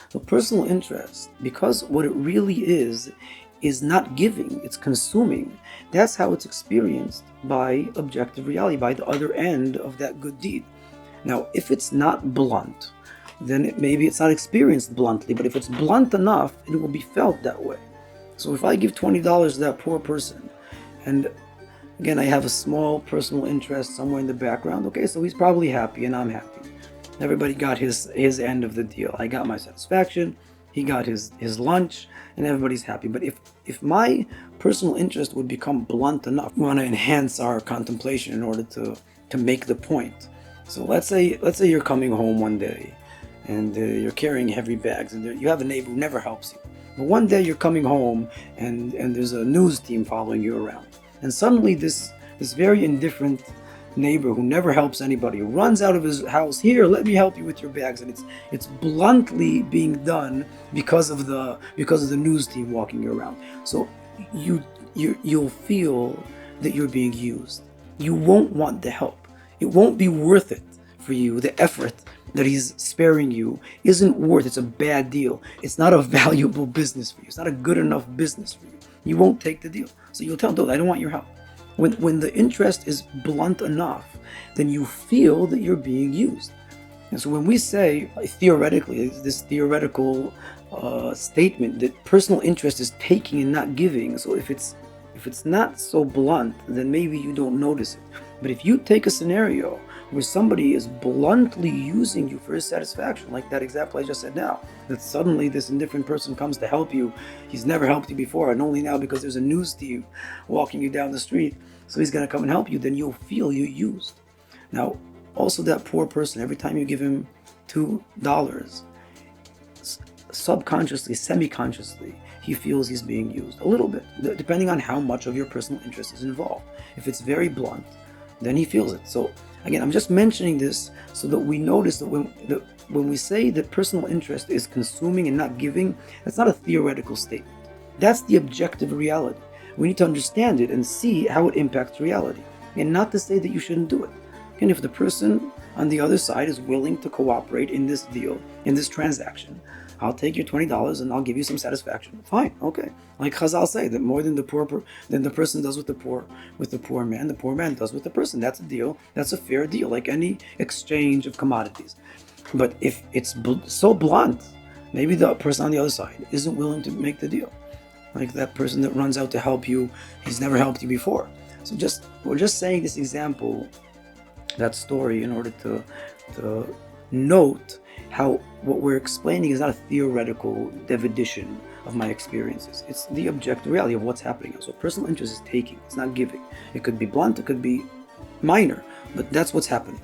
So personal interest, because what it really is not giving, it's consuming. That's how it's experienced by objective reality, by the other end of that good deed. Now, if it's not blunt, then maybe it's not experienced bluntly, but if it's blunt enough, it will be felt that way. So if I give $20 to that poor person, and again, I have a small personal interest somewhere in the background, okay, so he's probably happy and I'm happy. Everybody got his end of the deal. I got my satisfaction, he got his lunch, and everybody's happy. But if my personal interest would become blunt enough, we want to enhance our contemplation in order to make the point. So let's say you're coming home one day and you're carrying heavy bags, and you have a neighbor who never helps you. But one day you're coming home and there's a news team following you around, and suddenly this very indifferent neighbor who never helps anybody runs out of his house. Here, let me help you with your bags, and it's bluntly being done because of the news team walking you around. So you'll feel that you're being used. You won't want the help. It won't be worth it for you. The effort that he's sparing you isn't worth. It's a bad deal. It's not a valuable business for you. It's not a good enough business for you. You won't take the deal. So you'll tell him, I don't want your help. When the interest is blunt enough, then you feel that you're being used. And so when we say, theoretically, this theoretical statement that personal interest is taking and not giving, so if it's not so blunt, then maybe you don't notice it. But if you take a scenario where somebody is bluntly using you for his satisfaction, like that example I just said now, that suddenly this indifferent person comes to help you, he's never helped you before, and only now because there's a news team walking you down the street, so he's going to come and help you, then you'll feel you used. Now, also that poor person, every time you give him $2, subconsciously, semi-consciously, he feels he's being used a little bit, depending on how much of your personal interest is involved. If it's very blunt, then he feels it. So again, I'm just mentioning this so that we notice that when we say that personal interest is consuming and not giving, that's not a theoretical statement. That's the objective reality. We need to understand it and see how it impacts reality, and not to say that you shouldn't do it. And if the person on the other side is willing to cooperate in this deal, in this transaction, I'll take your $20 and I'll give you some satisfaction. Fine, okay. Like Chazal say, that more than the person does with the poor man, the poor man does with the person. That's a deal. That's a fair deal, like any exchange of commodities. But if it's so blunt, maybe the person on the other side isn't willing to make the deal. Like that person that runs out to help you, he's never helped you before. So we're just saying this example, that story, in order to note how what we're explaining is not a theoretical erudition of my experiences. It's the objective reality of what's happening. So personal interest is taking, it's not giving. It could be blunt, it could be minor, but that's what's happening.